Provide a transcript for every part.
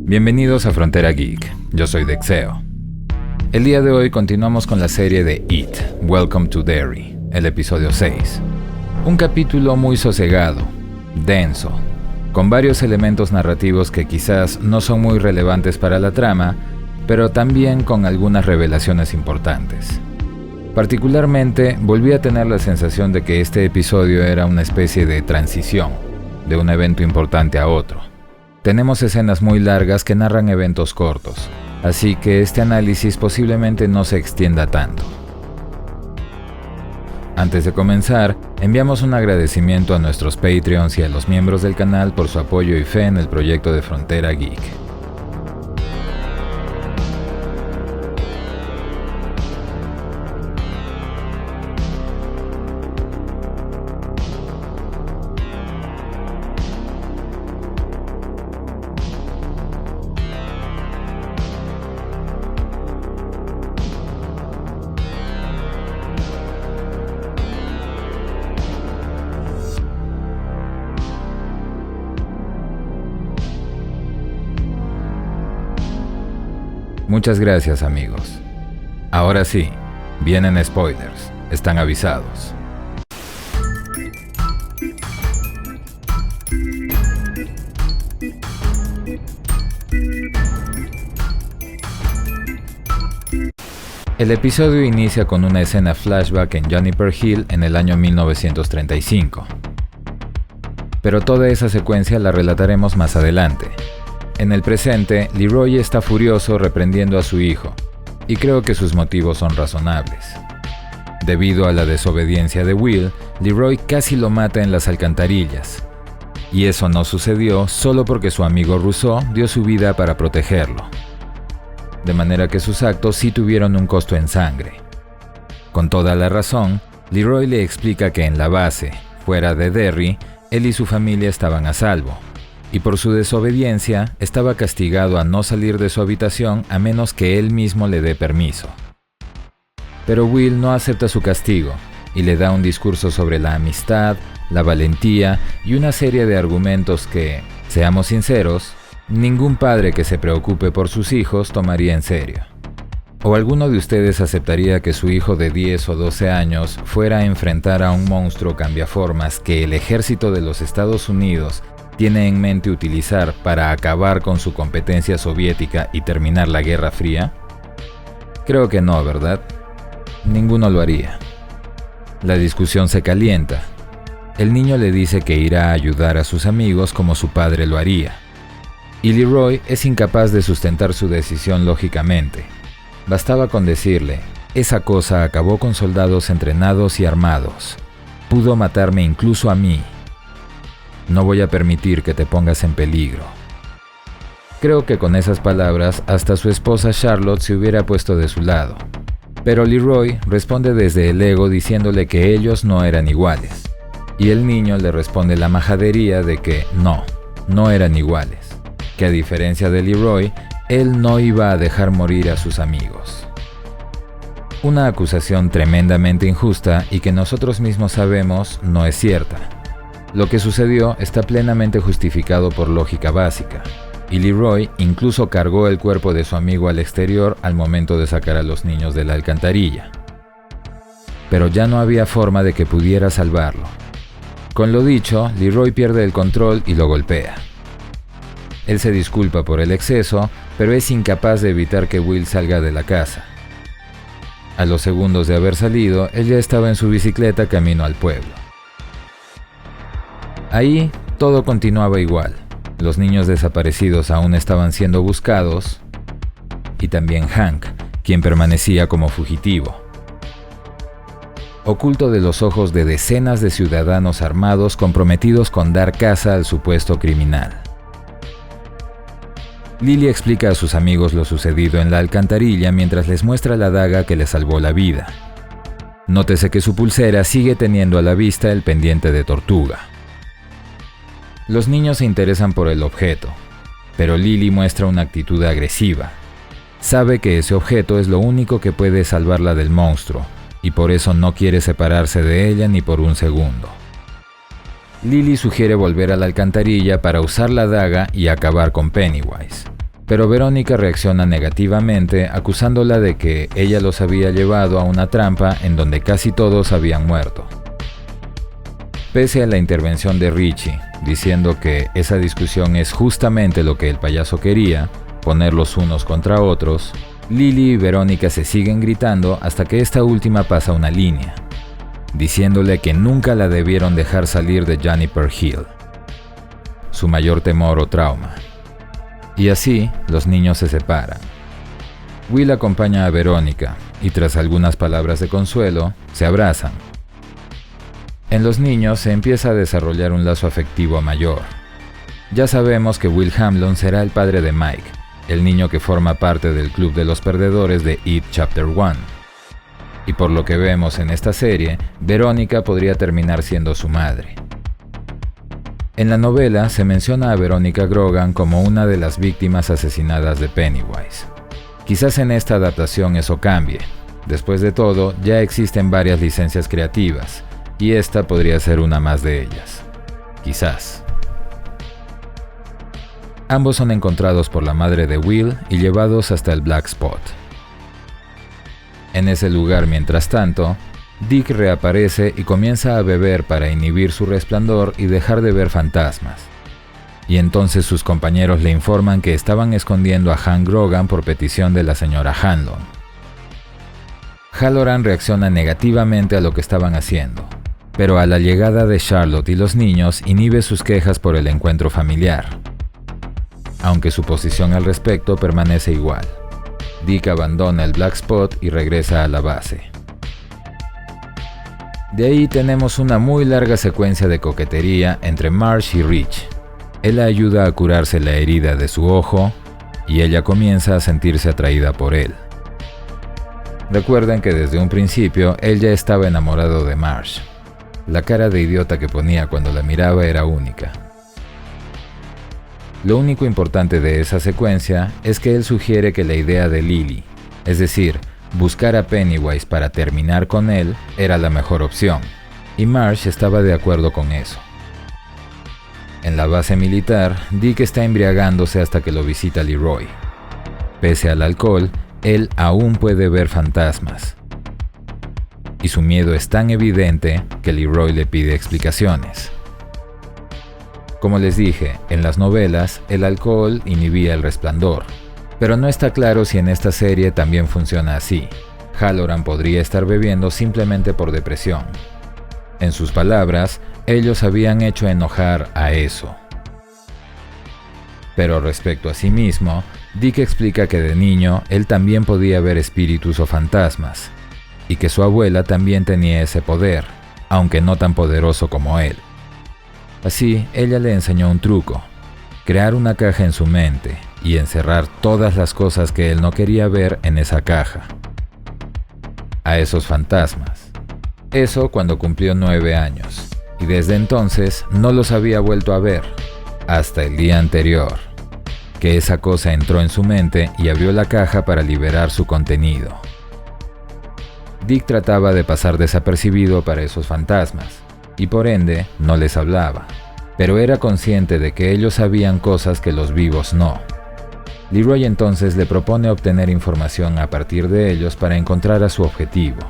Bienvenidos a Frontera Geek, yo soy Dexeo. El día de hoy continuamos con la serie de It, Welcome to Derry, el episodio 6. Un capítulo muy sosegado, denso, con varios elementos narrativos que quizás no son muy relevantes para la trama, pero también con algunas revelaciones importantes. Particularmente, volví a tener la sensación de que este episodio era una especie de transición, de un evento importante a otro. Tenemos escenas muy largas que narran eventos cortos, así que este análisis posiblemente no se extienda tanto. Antes de comenzar, enviamos un agradecimiento a nuestros Patreons y a los miembros del canal por su apoyo y fe en el proyecto de Frontera Geek. Muchas gracias, amigos. Ahora sí, vienen spoilers, están avisados. El episodio inicia con una escena flashback en Juniper Hill en el año 1935. Pero toda esa secuencia la relataremos más adelante. En el presente, Leroy está furioso reprendiendo a su hijo, y creo que sus motivos son razonables. Debido a la desobediencia de Will, Leroy casi lo mata en las alcantarillas, y eso no sucedió solo porque su amigo Rousseau dio su vida para protegerlo. De manera que sus actos sí tuvieron un costo en sangre. Con toda la razón, Leroy le explica que en la base, fuera de Derry, él y su familia estaban a salvo, y por su desobediencia estaba castigado a no salir de su habitación a menos que él mismo le dé permiso. Pero Will no acepta su castigo y le da un discurso sobre la amistad, la valentía y una serie de argumentos que, seamos sinceros, ningún padre que se preocupe por sus hijos tomaría en serio. ¿O alguno de ustedes aceptaría que su hijo de 10 o 12 años fuera a enfrentar a un monstruo cambiaformas que el ejército de los Estados Unidos tiene en mente utilizar para acabar con su competencia soviética y terminar la Guerra Fría? Creo que no, ¿verdad? Ninguno lo haría. La discusión se calienta. El niño le dice que irá a ayudar a sus amigos como su padre lo haría. Y Leroy es incapaz de sustentar su decisión lógicamente. Bastaba con decirle, esa cosa acabó con soldados entrenados y armados. Pudo matarme incluso a mí. No voy a permitir que te pongas en peligro. Creo que con esas palabras hasta su esposa Charlotte se hubiera puesto de su lado. Pero Leroy responde desde el ego diciéndole que ellos no eran iguales. Y el niño le responde la majadería de que no eran iguales. Que a diferencia de Leroy, él no iba a dejar morir a sus amigos. Una acusación tremendamente injusta y que nosotros mismos sabemos no es cierta. Lo que sucedió está plenamente justificado por lógica básica, y Leroy incluso cargó el cuerpo de su amigo al exterior al momento de sacar a los niños de la alcantarilla. Pero ya no había forma de que pudiera salvarlo. Con lo dicho, Leroy pierde el control y lo golpea. Él se disculpa por el exceso, pero es incapaz de evitar que Will salga de la casa. A los segundos de haber salido, él ya estaba en su bicicleta camino al pueblo. Ahí, todo continuaba igual. Los niños desaparecidos aún estaban siendo buscados, y también Hank, quien permanecía como fugitivo. Oculto de los ojos de decenas de ciudadanos armados comprometidos con dar caza al supuesto criminal. Lily explica a sus amigos lo sucedido en la alcantarilla mientras les muestra la daga que le salvó la vida. Nótese que su pulsera sigue teniendo a la vista el pendiente de tortuga. Los niños se interesan por el objeto, pero Lily muestra una actitud agresiva. Sabe que ese objeto es lo único que puede salvarla del monstruo, y por eso no quiere separarse de ella ni por un segundo. Lily sugiere volver a la alcantarilla para usar la daga y acabar con Pennywise, pero Verónica reacciona negativamente acusándola de que ella los había llevado a una trampa en donde casi todos habían muerto. Pese a la intervención de Richie, diciendo que esa discusión es justamente lo que el payaso quería, ponerlos unos contra otros, Lily y Verónica se siguen gritando hasta que esta última pasa una línea, diciéndole que nunca la debieron dejar salir de Juniper Hill, su mayor temor o trauma. Y así, los niños se separan. Will acompaña a Verónica y tras algunas palabras de consuelo, se abrazan. En los niños se empieza a desarrollar un lazo afectivo mayor. Ya sabemos que Will Hamlon será el padre de Mike, el niño que forma parte del club de los perdedores de It Chapter 1. Y por lo que vemos en esta serie, Verónica podría terminar siendo su madre. En la novela se menciona a Verónica Grogan como una de las víctimas asesinadas de Pennywise. Quizás en esta adaptación eso cambie. Después de todo, ya existen varias licencias creativas, y esta podría ser una más de ellas. Quizás. Ambos son encontrados por la madre de Will y llevados hasta el Black Spot. En ese lugar, mientras tanto, Dick reaparece y comienza a beber para inhibir su resplandor y dejar de ver fantasmas. Y entonces sus compañeros le informan que estaban escondiendo a Hank Grogan por petición de la señora Hanlon. Halloran reacciona negativamente a lo que estaban haciendo, pero a la llegada de Charlotte y los niños inhibe sus quejas por el encuentro familiar, aunque su posición al respecto permanece igual. Dick abandona el Black Spot y regresa a la base. De ahí tenemos una muy larga secuencia de coquetería entre Marsh y Rich. Él la ayuda a curarse la herida de su ojo y ella comienza a sentirse atraída por él. Recuerden que desde un principio él ya estaba enamorado de Marsh. La cara de idiota que ponía cuando la miraba era única. Lo único importante de esa secuencia es que él sugiere que la idea de Lily, es decir, buscar a Pennywise para terminar con él, era la mejor opción, y Marsh estaba de acuerdo con eso. En la base militar, Dick está embriagándose hasta que lo visita Leroy. Pese al alcohol, él aún puede ver fantasmas. Y su miedo es tan evidente que Leroy le pide explicaciones. Como les dije, en las novelas, el alcohol inhibía el resplandor. Pero no está claro si en esta serie también funciona así. Halloran podría estar bebiendo simplemente por depresión. En sus palabras, ellos habían hecho enojar a eso. Pero respecto a sí mismo, Dick explica que de niño él también podía ver espíritus o fantasmas, y que su abuela también tenía ese poder, aunque no tan poderoso como él. Así, ella le enseñó un truco: crear una caja en su mente y encerrar todas las cosas que él no quería ver en esa caja. A esos fantasmas. Eso cuando cumplió 9 años, y desde entonces no los había vuelto a ver, hasta el día anterior, que esa cosa entró en su mente y abrió la caja para liberar su contenido. Dick trataba de pasar desapercibido para esos fantasmas, y por ende no les hablaba, pero era consciente de que ellos sabían cosas que los vivos no. Leroy entonces le propone obtener información a partir de ellos para encontrar a su objetivo,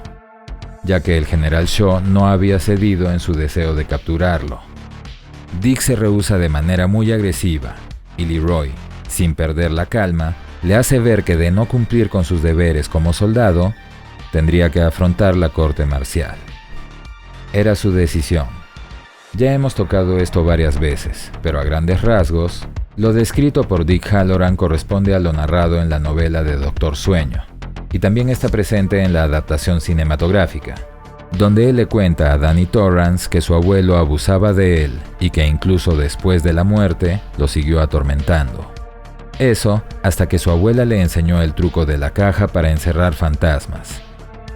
ya que el general Shaw no había cedido en su deseo de capturarlo. Dick se rehúsa de manera muy agresiva, y Leroy, sin perder la calma, le hace ver que de no cumplir con sus deberes como soldado, tendría que afrontar la corte marcial. Era su decisión. Ya hemos tocado esto varias veces, pero a grandes rasgos, lo descrito por Dick Halloran corresponde a lo narrado en la novela de Doctor Sueño, y también está presente en la adaptación cinematográfica, donde él le cuenta a Danny Torrance que su abuelo abusaba de él y que incluso después de la muerte lo siguió atormentando. Eso hasta que su abuela le enseñó el truco de la caja para encerrar fantasmas,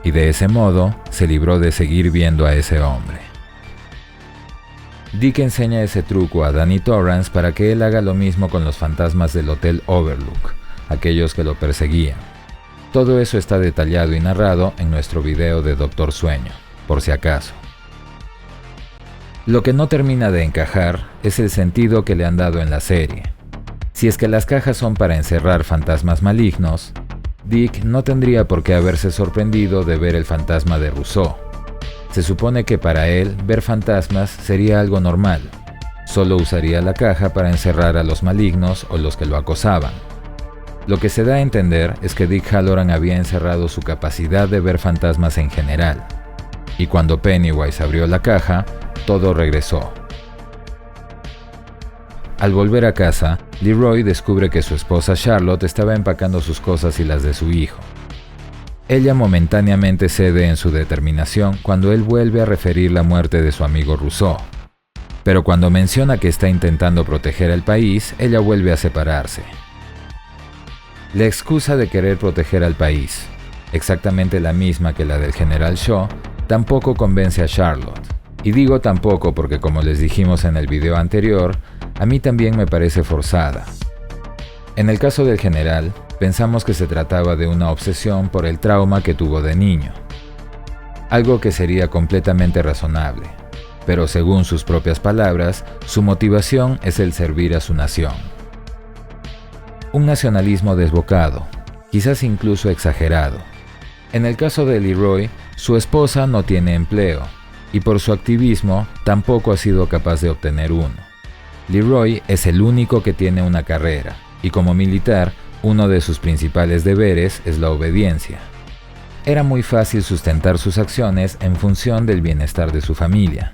y de ese modo se libró de seguir viendo a ese hombre. Dick enseña ese truco a Danny Torrance para que él haga lo mismo con los fantasmas del Hotel Overlook, aquellos que lo perseguían. Todo eso está detallado y narrado en nuestro video de Doctor Sueño, por si acaso. Lo que no termina de encajar es el sentido que le han dado en la serie. Si es que las cajas son para encerrar fantasmas malignos, Dick no tendría por qué haberse sorprendido de ver el fantasma de Rousseau. Se supone que para él ver fantasmas sería algo normal. Solo usaría la caja para encerrar a los malignos o los que lo acosaban. Lo que se da a entender es que Dick Hallorann había encerrado su capacidad de ver fantasmas en general. Y cuando Pennywise abrió la caja, todo regresó. Al volver a casa, Leroy descubre que su esposa Charlotte estaba empacando sus cosas y las de su hijo. Ella momentáneamente cede en su determinación cuando él vuelve a referir la muerte de su amigo Rousseau. Pero cuando menciona que está intentando proteger al país, ella vuelve a separarse. La excusa de querer proteger al país, exactamente la misma que la del general Shaw, tampoco convence a Charlotte. Y digo tampoco porque, como les dijimos en el video anterior, a mí también me parece forzada. En el caso del general, pensamos que se trataba de una obsesión por el trauma que tuvo de niño. Algo que sería completamente razonable, pero según sus propias palabras, su motivación es el servir a su nación. Un nacionalismo desbocado, quizás incluso exagerado. En el caso de Leroy, su esposa no tiene empleo, y por su activismo tampoco ha sido capaz de obtener uno. Leroy es el único que tiene una carrera, y como militar, uno de sus principales deberes es la obediencia. Era muy fácil sustentar sus acciones en función del bienestar de su familia,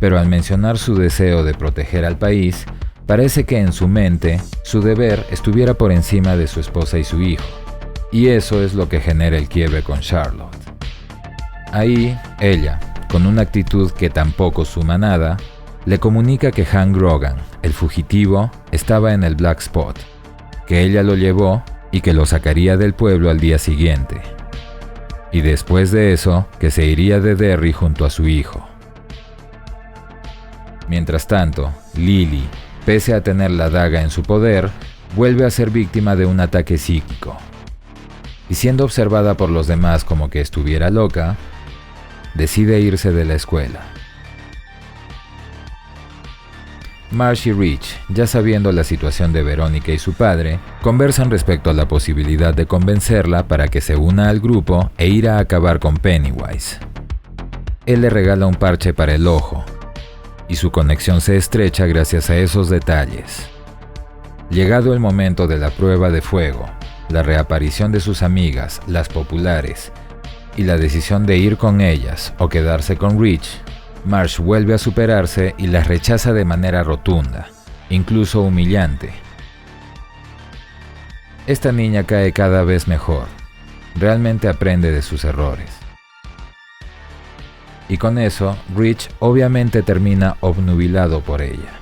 pero al mencionar su deseo de proteger al país, parece que en su mente, su deber estuviera por encima de su esposa y su hijo, y eso es lo que genera el quiebre con Charlotte. Ahí, ella, con una actitud que tampoco suma nada, le comunica que Hank Grogan, el fugitivo, estaba en el Black Spot, que ella lo llevó y que lo sacaría del pueblo al día siguiente. Y después de eso, que se iría de Derry junto a su hijo. Mientras tanto, Lily, pese a tener la daga en su poder, vuelve a ser víctima de un ataque psíquico. Y siendo observada por los demás como que estuviera loca, decide irse de la escuela. Marsh y Rich, ya sabiendo la situación de Verónica y su padre, conversan respecto a la posibilidad de convencerla para que se una al grupo e ir a acabar con Pennywise. Él le regala un parche para el ojo, y su conexión se estrecha gracias a esos detalles. Llegado el momento de la prueba de fuego, la reaparición de sus amigas, las populares, y la decisión de ir con ellas o quedarse con Rich, Marsh vuelve a superarse y las rechaza de manera rotunda, incluso humillante. Esta niña cae cada vez mejor, realmente aprende de sus errores. Y con eso, Rich obviamente termina obnubilado por ella.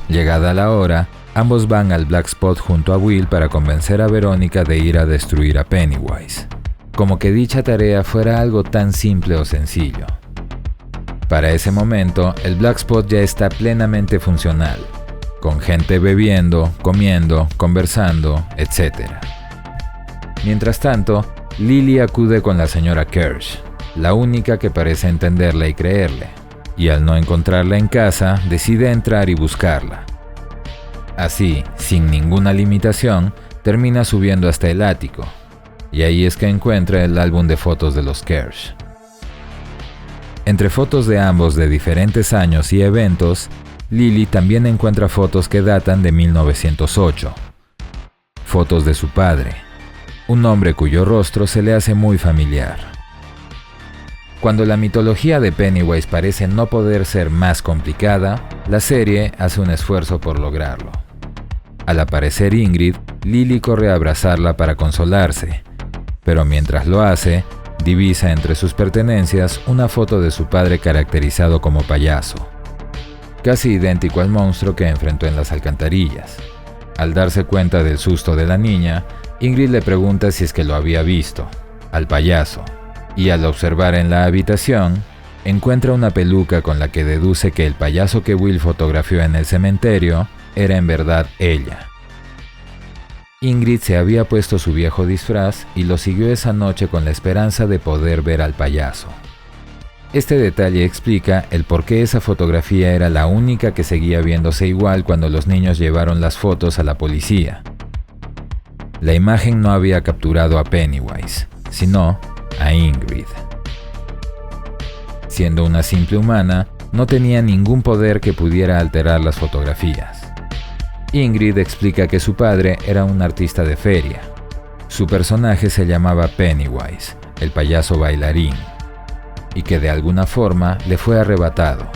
Llegada la hora, ambos van al Black Spot junto a Will para convencer a Verónica de ir a destruir a Pennywise, como que dicha tarea fuera algo tan simple o sencillo. Para ese momento, el Black Spot ya está plenamente funcional, con gente bebiendo, comiendo, conversando, etc. Mientras tanto, Lily acude con la señora Kersh, la única que parece entenderla y creerle, y al no encontrarla en casa, decide entrar y buscarla. Así, sin ninguna limitación, termina subiendo hasta el ático, y ahí es que encuentra el álbum de fotos de los Kersh. Entre fotos de ambos de diferentes años y eventos, Lily también encuentra fotos que datan de 1908. Fotos de su padre, un hombre cuyo rostro se le hace muy familiar. Cuando la mitología de Pennywise parece no poder ser más complicada, la serie hace un esfuerzo por lograrlo. Al aparecer Ingrid, Lily corre a abrazarla para consolarse, pero mientras lo hace, divisa entre sus pertenencias una foto de su padre caracterizado como payaso, casi idéntico al monstruo que enfrentó en las alcantarillas. Al darse cuenta del susto de la niña, Ingrid le pregunta si es que lo había visto, al payaso, y al observar en la habitación, encuentra una peluca con la que deduce que el payaso que Will fotografió en el cementerio era en verdad ella. Ingrid se había puesto su viejo disfraz y lo siguió esa noche con la esperanza de poder ver al payaso. Este detalle explica el por qué esa fotografía era la única que seguía viéndose igual cuando los niños llevaron las fotos a la policía. La imagen no había capturado a Pennywise, sino a Ingrid. Siendo una simple humana, no tenía ningún poder que pudiera alterar las fotografías. Ingrid explica que su padre era un artista de feria. Su personaje se llamaba Pennywise, el payaso bailarín, y que de alguna forma le fue arrebatado.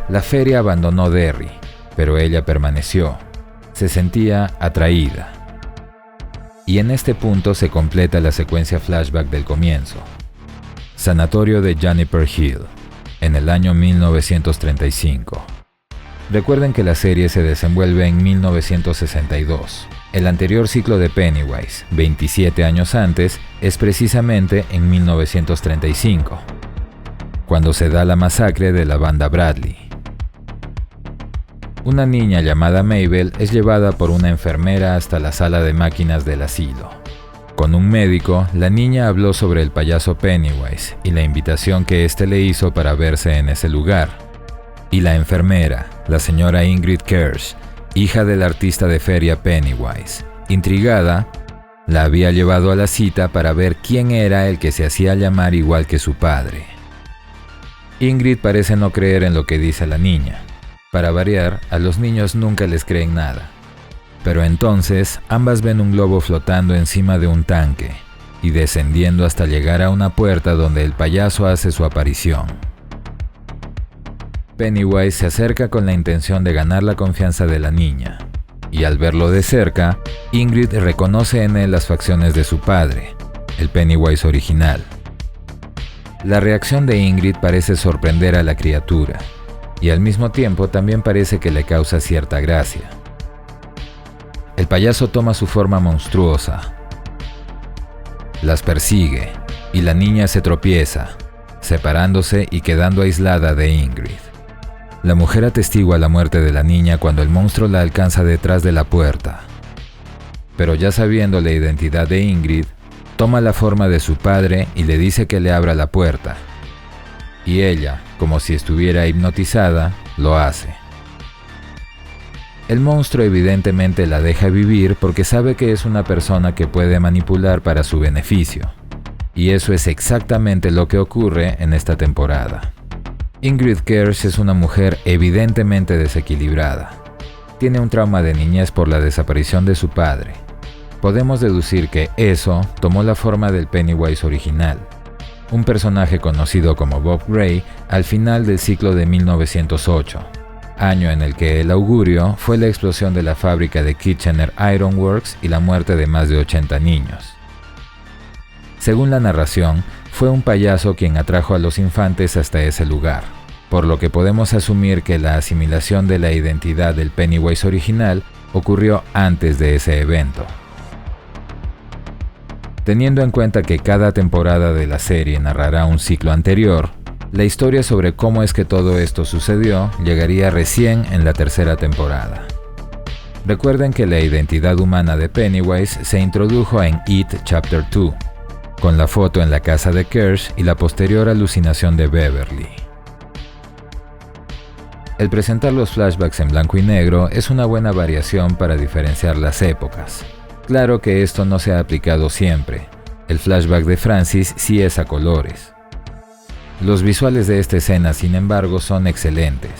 La feria abandonó Derry, pero ella permaneció. Se sentía atraída. Y en este punto se completa la secuencia flashback del comienzo. Sanatorio de Juniper Hill, en el año 1935. Recuerden que la serie se desenvuelve en 1962. El anterior ciclo de Pennywise, 27 años antes, es precisamente en 1935, cuando se da la masacre de la banda Bradley. Una niña llamada Mabel es llevada por una enfermera hasta la sala de máquinas del asilo. Con un médico, la niña habló sobre el payaso Pennywise y la invitación que éste le hizo para verse en ese lugar. Y la enfermera, la señora Ingrid Kersh, hija del artista de feria Pennywise, intrigada, la había llevado a la cita para ver quién era el que se hacía llamar igual que su padre. Ingrid parece no creer en lo que dice la niña. Para variar, a los niños nunca les creen nada. Pero entonces, ambas ven un globo flotando encima de un tanque y descendiendo hasta llegar a una puerta donde el payaso hace su aparición. Pennywise se acerca con la intención de ganar la confianza de la niña, y al verlo de cerca, Ingrid reconoce en él las facciones de su padre, el Pennywise original. La reacción de Ingrid parece sorprender a la criatura, y al mismo tiempo también parece que le causa cierta gracia. El payaso toma su forma monstruosa, las persigue, y la niña se tropieza, separándose y quedando aislada de Ingrid. La mujer atestigua la muerte de la niña cuando el monstruo la alcanza detrás de la puerta. Pero ya sabiendo la identidad de Ingrid, toma la forma de su padre y le dice que le abra la puerta. Y ella, como si estuviera hipnotizada, lo hace. El monstruo evidentemente la deja vivir porque sabe que es una persona que puede manipular para su beneficio. Y eso es exactamente lo que ocurre en esta temporada. Ingrid Kersh es una mujer evidentemente desequilibrada. Tiene un trauma de niñez por la desaparición de su padre. Podemos deducir que eso tomó la forma del Pennywise original, un personaje conocido como Bob Gray al final del ciclo de 1908, año en el que el augurio fue la explosión de la fábrica de Kitchener Iron Works y la muerte de más de 80 niños. Según la narración, fue un payaso quien atrajo a los infantes hasta ese lugar, por lo que podemos asumir que la asimilación de la identidad del Pennywise original ocurrió antes de ese evento. Teniendo en cuenta que cada temporada de la serie narrará un ciclo anterior, la historia sobre cómo es que todo esto sucedió llegaría recién en la tercera temporada. Recuerden que la identidad humana de Pennywise se introdujo en It Chapter 2, con la foto en la casa de Kersh y la posterior alucinación de Beverly. El presentar los flashbacks en blanco y negro es una buena variación para diferenciar las épocas. Claro que esto no se ha aplicado siempre. El flashback de Francis sí es a colores. Los visuales de esta escena, sin embargo, son excelentes.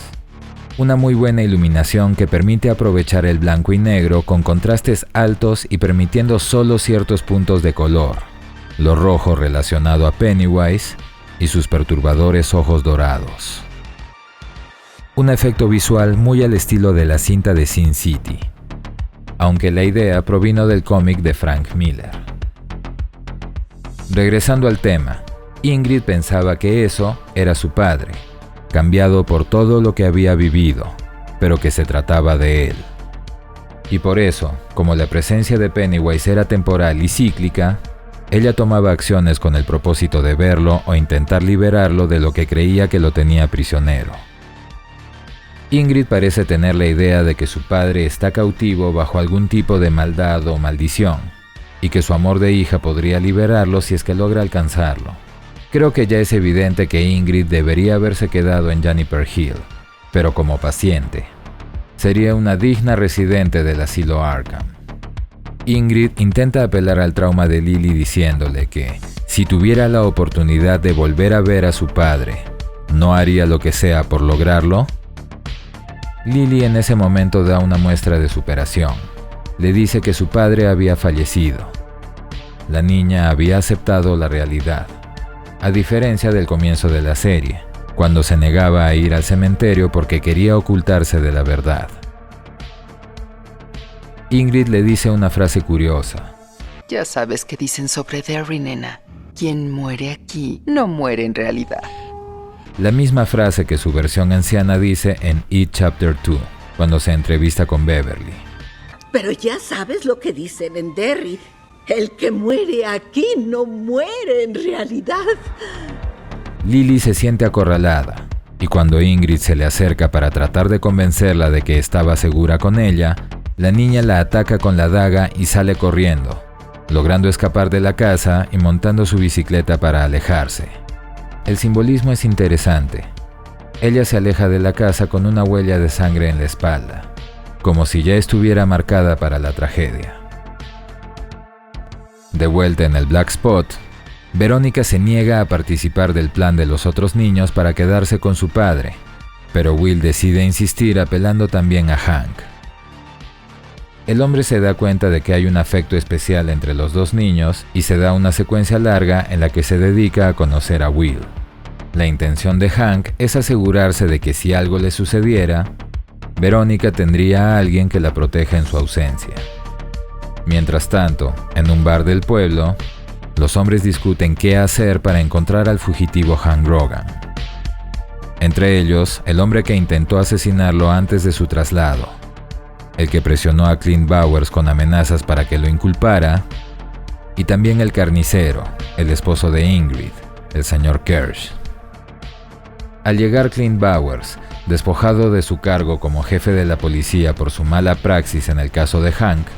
Una muy buena iluminación que permite aprovechar el blanco y negro con contrastes altos y permitiendo solo ciertos puntos de color. Lo rojo relacionado a Pennywise y sus perturbadores ojos dorados. Un efecto visual muy al estilo de la cinta de Sin City, aunque la idea provino del cómic de Frank Miller. Regresando al tema, Ingrid pensaba que eso era su padre, cambiado por todo lo que había vivido, pero que se trataba de él. Y por eso, como la presencia de Pennywise era temporal y cíclica, ella tomaba acciones con el propósito de verlo o intentar liberarlo de lo que creía que lo tenía prisionero. Ingrid parece tener la idea de que su padre está cautivo bajo algún tipo de maldad o maldición, y que su amor de hija podría liberarlo si es que logra alcanzarlo. Creo que ya es evidente que Ingrid debería haberse quedado en Juniper Hill, pero como paciente. Sería una digna residente del asilo Arkham. Ingrid intenta apelar al trauma de Lily diciéndole que, si tuviera la oportunidad de volver a ver a su padre, ¿no haría lo que sea por lograrlo? Lily en ese momento da una muestra de superación. Le dice que su padre había fallecido. La niña había aceptado la realidad, a diferencia del comienzo de la serie, cuando se negaba a ir al cementerio porque quería ocultarse de la verdad. Ingrid le dice una frase curiosa. Ya sabes qué dicen sobre Derry, nena. Quien muere aquí no muere en realidad. La misma frase que su versión anciana dice en It Chapter 2, cuando se entrevista con Beverly. Pero ya sabes lo que dicen en Derry. El que muere aquí no muere en realidad. Lily se siente acorralada, y cuando Ingrid se le acerca para tratar de convencerla de que estaba segura con ella, la niña la ataca con la daga y sale corriendo, logrando escapar de la casa y montando su bicicleta para alejarse. El simbolismo es interesante. Ella se aleja de la casa con una huella de sangre en la espalda, como si ya estuviera marcada para la tragedia. De vuelta en el Black Spot, Verónica se niega a participar del plan de los otros niños para quedarse con su padre, pero Will decide insistir apelando también a Hank. El hombre se da cuenta de que hay un afecto especial entre los dos niños y se da una secuencia larga en la que se dedica a conocer a Will. La intención de Hank es asegurarse de que si algo le sucediera, Verónica tendría a alguien que la proteja en su ausencia. Mientras tanto, en un bar del pueblo, los hombres discuten qué hacer para encontrar al fugitivo Hank Grogan. Entre ellos, el hombre que intentó asesinarlo antes de su traslado, el que presionó a Clint Bowers con amenazas para que lo inculpara, y también el carnicero, el esposo de Ingrid, el señor Kersh. Al llegar Clint Bowers, despojado de su cargo como jefe de la policía por su mala praxis en el caso de Hank,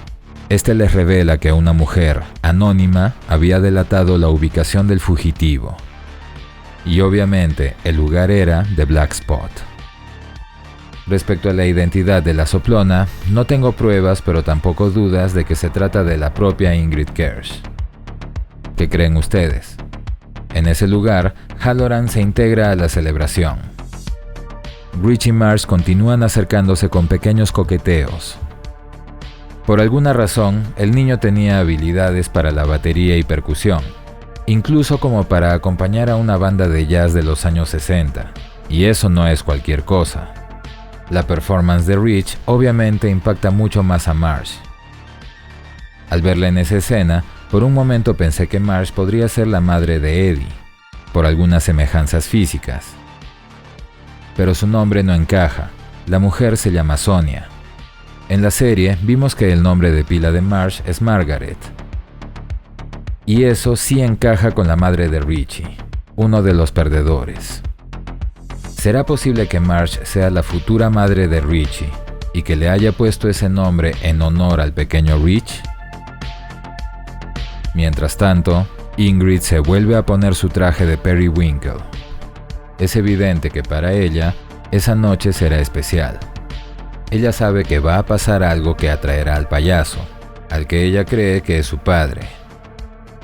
este les revela que una mujer, anónima, había delatado la ubicación del fugitivo. Y obviamente, el lugar era The Black Spot. Respecto a la identidad de la soplona, no tengo pruebas pero tampoco dudas de que se trata de la propia Ingrid Kersh. ¿Qué creen ustedes? En ese lugar, Halloran se integra a la celebración. Rich y Marsh continúan acercándose con pequeños coqueteos. Por alguna razón, el niño tenía habilidades para la batería y percusión, incluso como para acompañar a una banda de jazz de los años 60, y eso no es cualquier cosa. La performance de Rich obviamente impacta mucho más a Marsh. Al verla en esa escena, por un momento pensé que Marsh podría ser la madre de Eddie, por algunas semejanzas físicas. Pero su nombre no encaja, la mujer se llama Sonia. En la serie vimos que el nombre de pila de Marsh es Margaret. Y eso sí encaja con la madre de Richie, uno de los perdedores. ¿Será posible que Marsh sea la futura madre de Richie y que le haya puesto ese nombre en honor al pequeño Rich? Mientras tanto, Ingrid se vuelve a poner su traje de Periwinkle. Es evidente que para ella, esa noche será especial. Ella sabe que va a pasar algo que atraerá al payaso, al que ella cree que es su padre.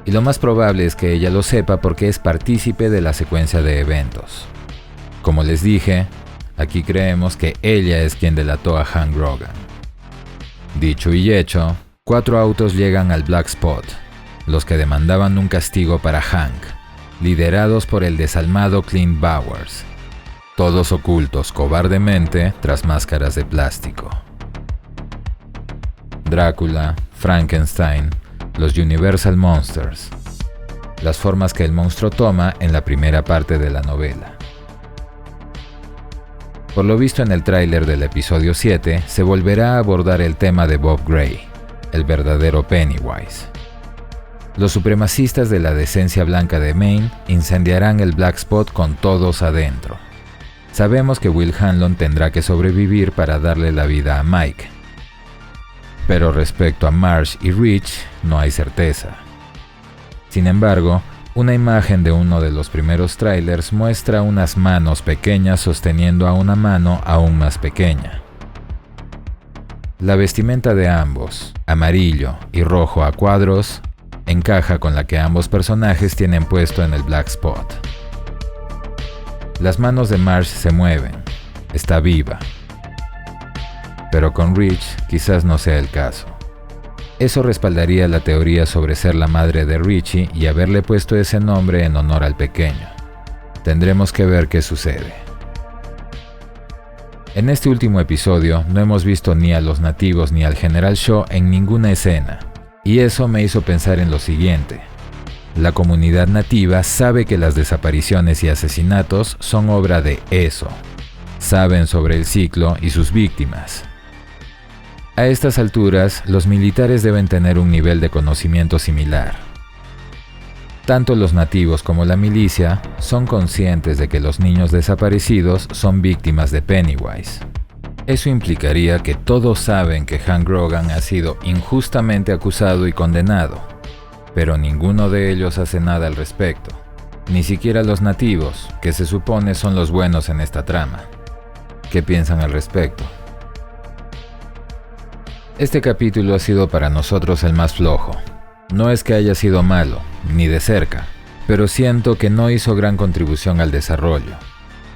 Y lo más probable es que ella lo sepa porque es partícipe de la secuencia de eventos. Como les dije, aquí creemos que ella es quien delató a Hank Grogan. Dicho y hecho, 4 autos llegan al Black Spot, los que demandaban un castigo para Hank, liderados por el desalmado Clint Bowers, todos ocultos cobardemente tras máscaras de plástico. Drácula, Frankenstein, los Universal Monsters, las formas que el monstruo toma en la primera parte de la novela. Por lo visto en el tráiler del episodio 7, se volverá a abordar el tema de Bob Gray, el verdadero Pennywise. Los supremacistas de la decencia blanca de Maine incendiarán el Black Spot con todos adentro. Sabemos que Will Hanlon tendrá que sobrevivir para darle la vida a Mike. Pero respecto a Marsh y Rich, no hay certeza. Sin embargo, Una imagen de uno de los primeros trailers muestra unas manos pequeñas sosteniendo a una mano aún más pequeña. La vestimenta de ambos, amarillo y rojo a cuadros, encaja con la que ambos personajes tienen puesto en el Black Spot. Las manos de Marge se mueven, está viva. Pero con Rich quizás no sea el caso. Eso respaldaría la teoría sobre ser la madre de Richie y haberle puesto ese nombre en honor al pequeño. Tendremos que ver qué sucede. En este último episodio no hemos visto ni a los nativos ni al General Shaw en ninguna escena, y eso me hizo pensar en lo siguiente. La comunidad nativa sabe que las desapariciones y asesinatos son obra de eso. Saben sobre el ciclo y sus víctimas. A estas alturas, los militares deben tener un nivel de conocimiento similar. Tanto los nativos como la milicia son conscientes de que los niños desaparecidos son víctimas de Pennywise. Eso implicaría que todos saben que Hank Grogan ha sido injustamente acusado y condenado, pero ninguno de ellos hace nada al respecto, ni siquiera los nativos, que se supone son los buenos en esta trama. ¿Qué piensan al respecto? Este capítulo ha sido para nosotros el más flojo. No es que haya sido malo, ni de cerca, pero siento que no hizo gran contribución al desarrollo.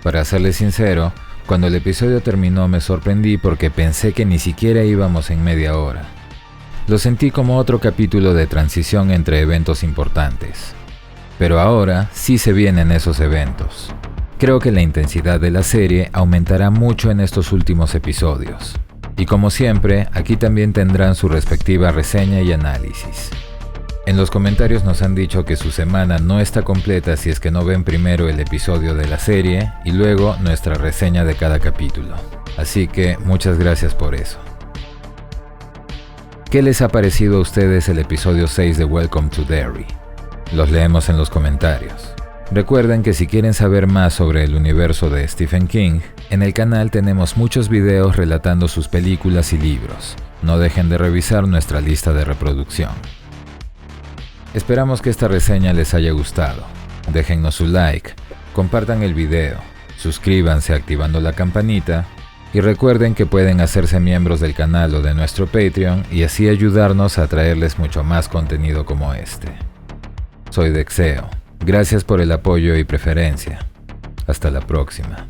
Para serles sincero, cuando el episodio terminó me sorprendí porque pensé que ni siquiera íbamos en media hora. Lo sentí como otro capítulo de transición entre eventos importantes. Pero ahora sí se vienen esos eventos. Creo que la intensidad de la serie aumentará mucho en estos últimos episodios. Y como siempre, aquí también tendrán su respectiva reseña y análisis. En los comentarios nos han dicho que su semana no está completa si es que no ven primero el episodio de la serie y luego nuestra reseña de cada capítulo. Así que muchas gracias por eso. ¿Qué les ha parecido a ustedes el episodio 6 de Welcome to Derry? Los leemos en los comentarios. Recuerden que si quieren saber más sobre el universo de Stephen King, en el canal tenemos muchos videos relatando sus películas y libros. No dejen de revisar nuestra lista de reproducción. Esperamos que esta reseña les haya gustado. Déjennos su like, compartan el video, suscríbanse activando la campanita y recuerden que pueden hacerse miembros del canal o de nuestro Patreon y así ayudarnos a traerles mucho más contenido como este. Soy Dexeo. Gracias por el apoyo y preferencia. Hasta la próxima.